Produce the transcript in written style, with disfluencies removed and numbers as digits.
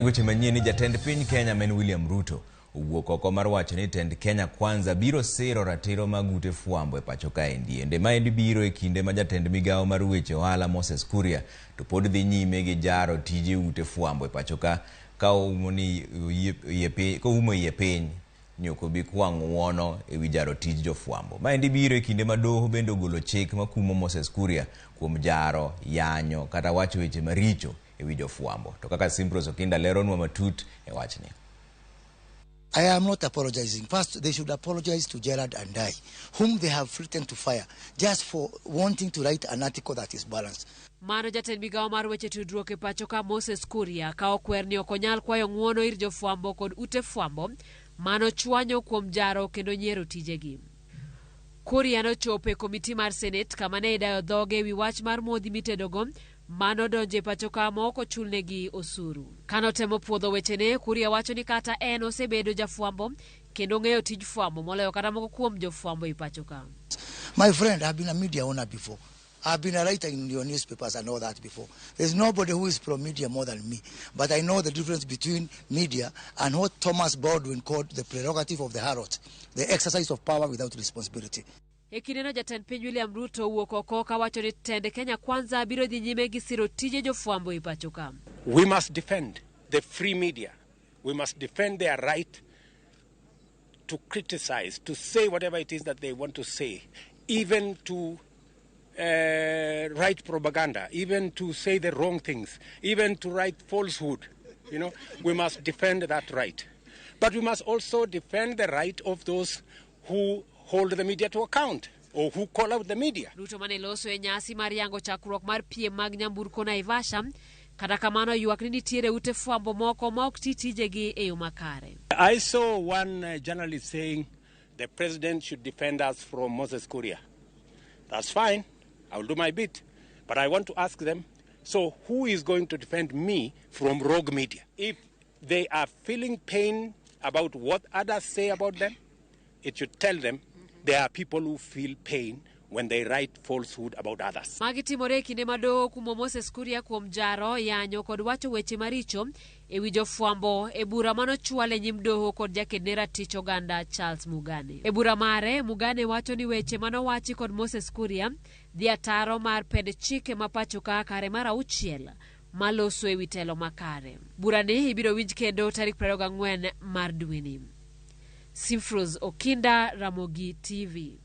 Weche manyien jatend piny Kenya men William Ruto owuok oko mar wacho ni tend Kenya kwanza biro siro ratiro mag ute fwambo e pacho kae ndiende maendi biro e kinde ma jatend migawo mar weche ohala Moses Kuria to pod dhi nyime gi jaro tije ute fwambo e pacho ka umo iye piny nyoko bi kwang' wuono e wi jaro tij jofwambo. Maendi biro e kinde ma doho bende ogolo chik makumo Moses Kuria kuom jaro, yanyo kata wacho weche maricho e wi jofwambo. To kaka Simpros Okinda leronwa matut e wachni. I am not apologizing. First, they should apologize to Gerard and I, whom they have threatened to fire just for wanting to write an article that is balanced. Mano jatend migawo mar weche tudruok e pacho ka Moses Kuria ka okwer ni ok onyal kwayo ng'uono ir jofwambo kod ute fwambo mano chwanyo kuom jaro kendo nyiero tijegi. Kuria nochopo e komiti mar Senate kama ne idayo dhoge e wi wach mar modhi mitedogo mano donjo e pacho ka ma ok ochulnegi osuru. Kanotemo puodho wechene, Kuria wacho ni kata en osebedo jafwambo kendo ng'eyo tij fwambo moloyo kata moko kuom jofwambo e pacho ka. My friend, I've been a media owner before. I've been a writer in your newspapers and all that before. There's nobody who is pro-media more than me. But I know the difference between media and what Thomas Baldwin called the prerogative of the harlot, the exercise of power without responsibility. E kindeno jatend piny William Ruto owuok oko ka wacho ni tend Kenya kwanza biro dhi nyime gi siro tije jofwambo e pacho ka. We must defend the free media. We must defend their right to criticize, to say whatever it is that they want to say, even to write propaganda, even to say the wrong things, even to write falsehood. You know, we must defend that right. But we must also defend the right of those who hold the media to account or who call out the media. Ruto mane loso e nyasi mar yango chakruok mar piem mag nyamburko Naivasha, kata kamano ywak ni nitiere ute fwambo moko ma ok ti tijegi e yo makare. I saw one journalist saying the president should defend us from Moses Kuria. That's fine. I will do my bit. But I want to ask them, so who is going to defend me from rogue media? If they are feeling pain about what others say about them, it should tell them there are people who feel pain when they write falsehood about others. Magitimore kinde madoho kumo Moses Kuria kuom jaro, yanyo kod wacho weche maricho e wi jofwambo e bura mano chwale nyim doho kod jakedne ratich oganda Charles Mugane. E bura mare, Mugane wacho ni weche mano wachi kod Moses Kuria dhi ataro mar ped chike ma pacho ka kare mar 6 maloso e wi telo makare. Bura ni ibiro winj kendo tarik 24 mar dweni. Simpros Okinda, Ramogi TV.